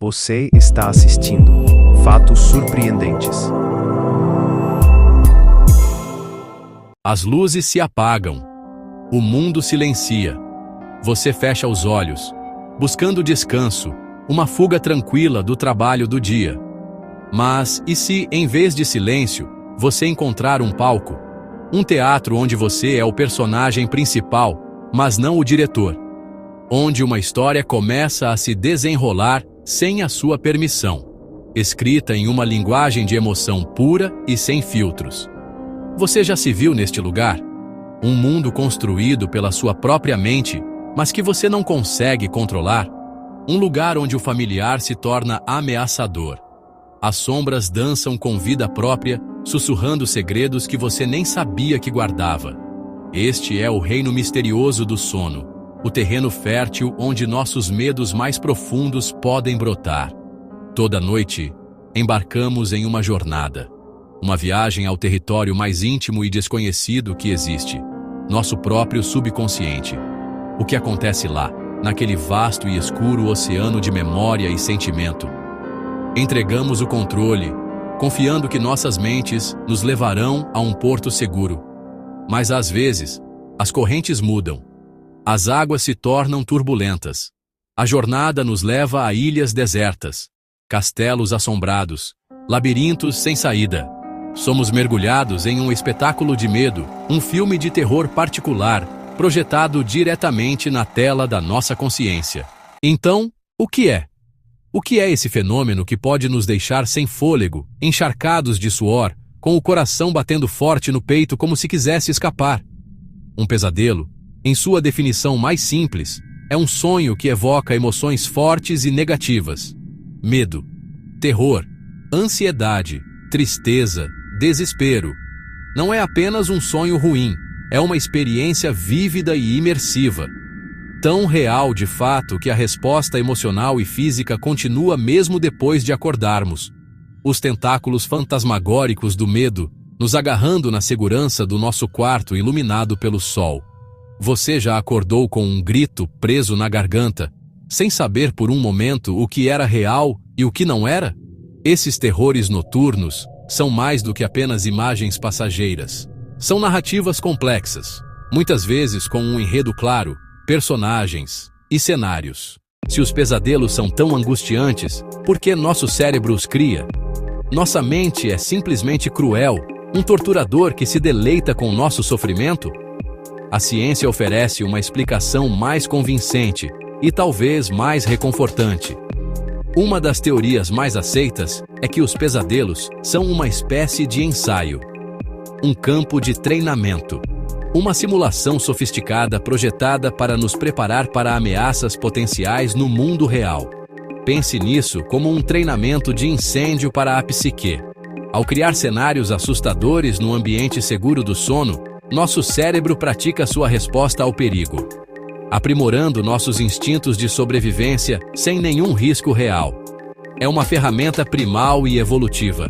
Você está assistindo Fatos Surpreendentes. As luzes se apagam. O mundo silencia. Você fecha os olhos, buscando descanso, uma fuga tranquila do trabalho do dia. Mas e se, em vez de silêncio, você encontrar um palco? Um teatro onde você é o personagem principal, mas não o diretor. Onde uma história começa a se desenrolar sem a sua permissão, escrita em uma linguagem de emoção pura e sem filtros. Você já se viu neste lugar? Um mundo construído pela sua própria mente, mas que você não consegue controlar? Um lugar onde o familiar se torna ameaçador. As sombras dançam com vida própria, sussurrando segredos que você nem sabia que guardava. Este é o reino misterioso do sono. O terreno fértil onde nossos medos mais profundos podem brotar. Toda noite, embarcamos em uma jornada. Uma viagem ao território mais íntimo e desconhecido que existe. Nosso próprio subconsciente. O que acontece lá, naquele vasto e escuro oceano de memória e sentimento? Entregamos o controle, confiando que nossas mentes nos levarão a um porto seguro. Mas às vezes, as correntes mudam. As águas se tornam turbulentas. A jornada nos leva a ilhas desertas, castelos assombrados, labirintos sem saída. Somos mergulhados em um espetáculo de medo, um filme de terror particular, projetado diretamente na tela da nossa consciência. Então, o que é? O que é esse fenômeno que pode nos deixar sem fôlego, encharcados de suor, com o coração batendo forte no peito como se quisesse escapar? Um pesadelo, em sua definição mais simples, é um sonho que evoca emoções fortes e negativas. Medo, terror, ansiedade, tristeza, desespero. Não é apenas um sonho ruim, é uma experiência vívida e imersiva. Tão real de fato que a resposta emocional e física continua mesmo depois de acordarmos. Os tentáculos fantasmagóricos do medo nos agarrando na segurança do nosso quarto iluminado pelo sol. Você já acordou com um grito preso na garganta, sem saber por um momento o que era real e o que não era? Esses terrores noturnos são mais do que apenas imagens passageiras. São narrativas complexas, muitas vezes com um enredo claro, personagens e cenários. Se os pesadelos são tão angustiantes, por que nosso cérebro os cria? Nossa mente é simplesmente cruel, um torturador que se deleita com nosso sofrimento? A ciência oferece uma explicação mais convincente e talvez mais reconfortante. Uma das teorias mais aceitas é que os pesadelos são uma espécie de ensaio. Um campo de treinamento. Uma simulação sofisticada projetada para nos preparar para ameaças potenciais no mundo real. Pense nisso como um treinamento de incêndio para a psique. Ao criar cenários assustadores no ambiente seguro do sono, nosso cérebro pratica sua resposta ao perigo, aprimorando nossos instintos de sobrevivência sem nenhum risco real. É uma ferramenta primal e evolutiva.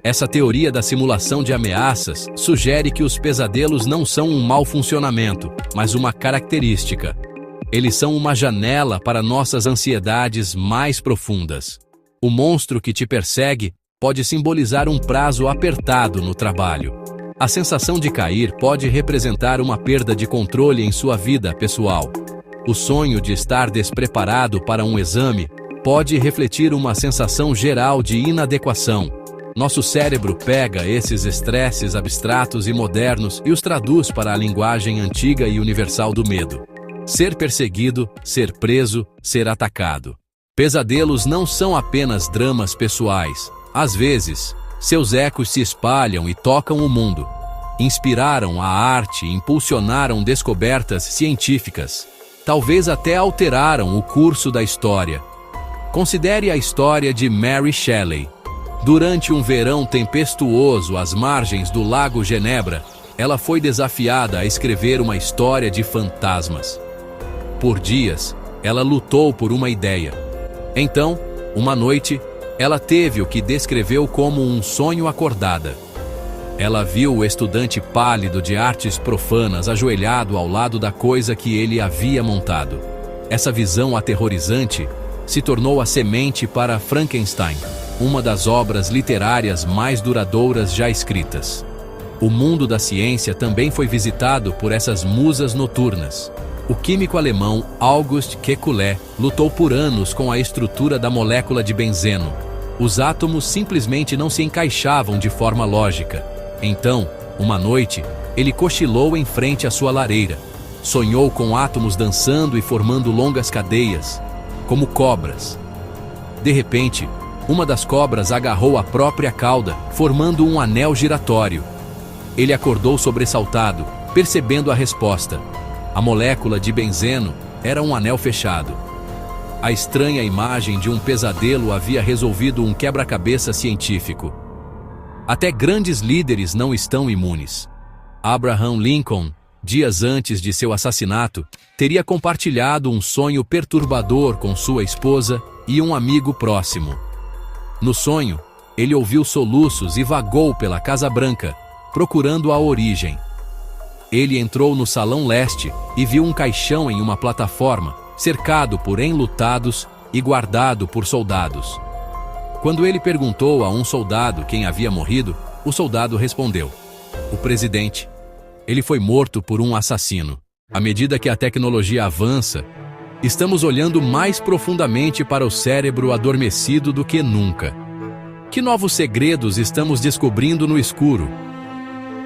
Essa teoria da simulação de ameaças sugere que os pesadelos não são um mau funcionamento, mas uma característica. Eles são uma janela para nossas ansiedades mais profundas. O monstro que te persegue pode simbolizar um prazo apertado no trabalho. A sensação de cair pode representar uma perda de controle em sua vida pessoal. O sonho de estar despreparado para um exame pode refletir uma sensação geral de inadequação. Nosso cérebro pega esses estresses abstratos e modernos e os traduz para a linguagem antiga e universal do medo. Ser perseguido, ser preso, ser atacado. Pesadelos não são apenas dramas pessoais. Às vezes, seus ecos se espalham e tocam o mundo. Inspiraram a arte e impulsionaram descobertas científicas. Talvez até alteraram o curso da história. Considere a história de Mary Shelley. Durante um verão tempestuoso às margens do Lago Genebra, ela foi desafiada a escrever uma história de fantasmas. Por dias, ela lutou por uma ideia. Então, uma noite, ela teve o que descreveu como um sonho acordada. Ela viu o estudante pálido de artes profanas ajoelhado ao lado da coisa que ele havia montado. Essa visão aterrorizante se tornou a semente para Frankenstein, uma das obras literárias mais duradouras já escritas. O mundo da ciência também foi visitado por essas musas noturnas. O químico alemão August Kekulé lutou por anos com a estrutura da molécula de benzeno. Os átomos simplesmente não se encaixavam de forma lógica. Então, uma noite, ele cochilou em frente à sua lareira. Sonhou com átomos dançando e formando longas cadeias, como cobras. De repente, uma das cobras agarrou a própria cauda, formando um anel giratório. Ele acordou sobressaltado, percebendo a resposta. A molécula de benzeno era um anel fechado. A estranha imagem de um pesadelo havia resolvido um quebra-cabeça científico. Até grandes líderes não estão imunes. Abraham Lincoln, dias antes de seu assassinato, teria compartilhado um sonho perturbador com sua esposa e um amigo próximo. No sonho, ele ouviu soluços e vagou pela Casa Branca, procurando a origem. Ele entrou no Salão Leste e viu um caixão em uma plataforma, cercado por enlutados e guardado por soldados. Quando ele perguntou a um soldado quem havia morrido, o soldado respondeu: "O presidente. Ele foi morto por um assassino." À medida que a tecnologia avança, estamos olhando mais profundamente para o cérebro adormecido do que nunca. Que novos segredos estamos descobrindo no escuro?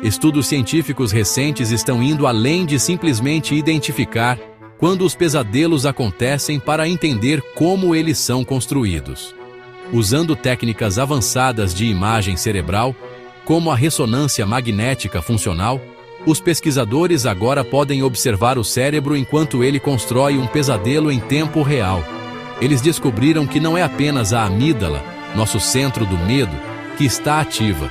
Estudos científicos recentes estão indo além de simplesmente identificar quando os pesadelos acontecem para entender como eles são construídos. Usando técnicas avançadas de imagem cerebral, como a ressonância magnética funcional, os pesquisadores agora podem observar o cérebro enquanto ele constrói um pesadelo em tempo real. Eles descobriram que não é apenas a amígdala, nosso centro do medo, que está ativa.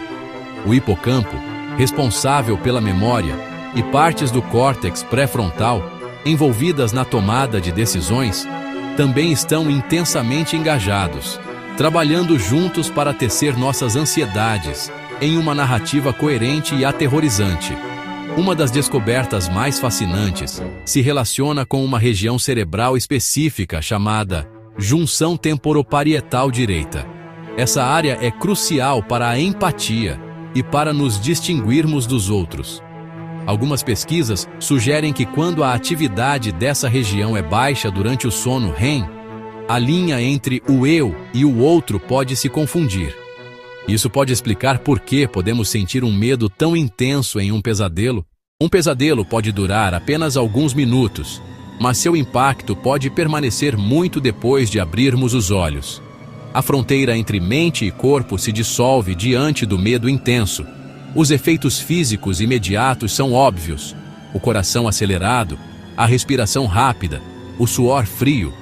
O hipocampo, responsável pela memória, e partes do córtex pré-frontal, envolvidas na tomada de decisões, também estão intensamente engajados, trabalhando juntos para tecer nossas ansiedades em uma narrativa coerente e aterrorizante. Uma das descobertas mais fascinantes se relaciona com uma região cerebral específica chamada junção temporoparietal direita. Essa área é crucial para a empatia e para nos distinguirmos dos outros. Algumas pesquisas sugerem que quando a atividade dessa região é baixa durante o sono REM, a linha entre o eu e o outro pode se confundir. Isso pode explicar por que podemos sentir um medo tão intenso em um pesadelo. Um pesadelo pode durar apenas alguns minutos, mas seu impacto pode permanecer muito depois de abrirmos os olhos. A fronteira entre mente e corpo se dissolve diante do medo intenso. Os efeitos físicos imediatos são óbvios: o coração acelerado, a respiração rápida, o suor frio.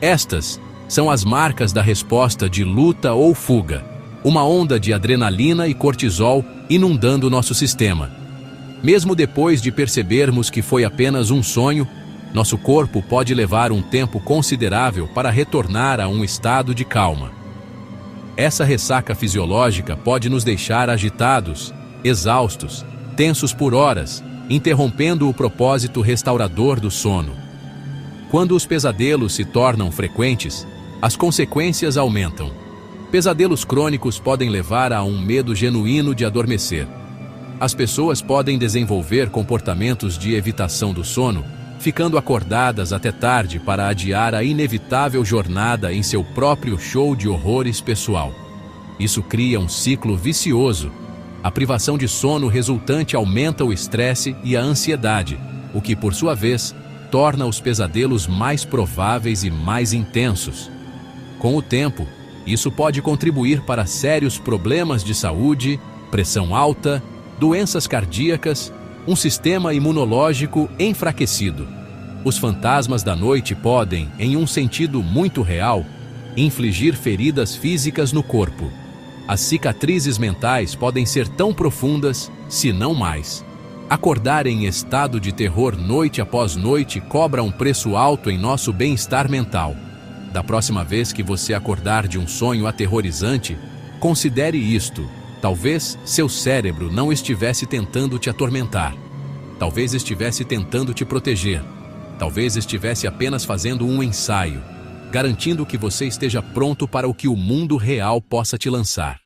Estas são as marcas da resposta de luta ou fuga, uma onda de adrenalina e cortisol inundando nosso sistema. Mesmo depois de percebermos que foi apenas um sonho, nosso corpo pode levar um tempo considerável para retornar a um estado de calma. Essa ressaca fisiológica pode nos deixar agitados, exaustos, tensos por horas, interrompendo o propósito restaurador do sono. Quando os pesadelos se tornam frequentes, as consequências aumentam. Pesadelos crônicos podem levar a um medo genuíno de adormecer. As pessoas podem desenvolver comportamentos de evitação do sono, ficando acordadas até tarde para adiar a inevitável jornada em seu próprio show de horrores pessoal. Isso cria um ciclo vicioso. A privação de sono resultante aumenta o estresse e a ansiedade, o que, por sua vez, torna os pesadelos mais prováveis e mais intensos. Com o tempo, isso pode contribuir para sérios problemas de saúde, pressão alta, doenças cardíacas, um sistema imunológico enfraquecido. Os fantasmas da noite podem, em um sentido muito real, infligir feridas físicas no corpo. As cicatrizes mentais podem ser tão profundas, se não mais. Acordar em estado de terror noite após noite cobra um preço alto em nosso bem-estar mental. Da próxima vez que você acordar de um sonho aterrorizante, considere isto. Talvez seu cérebro não estivesse tentando te atormentar. Talvez estivesse tentando te proteger. Talvez estivesse apenas fazendo um ensaio. garantindo que você esteja pronto para o que o mundo real possa te lançar.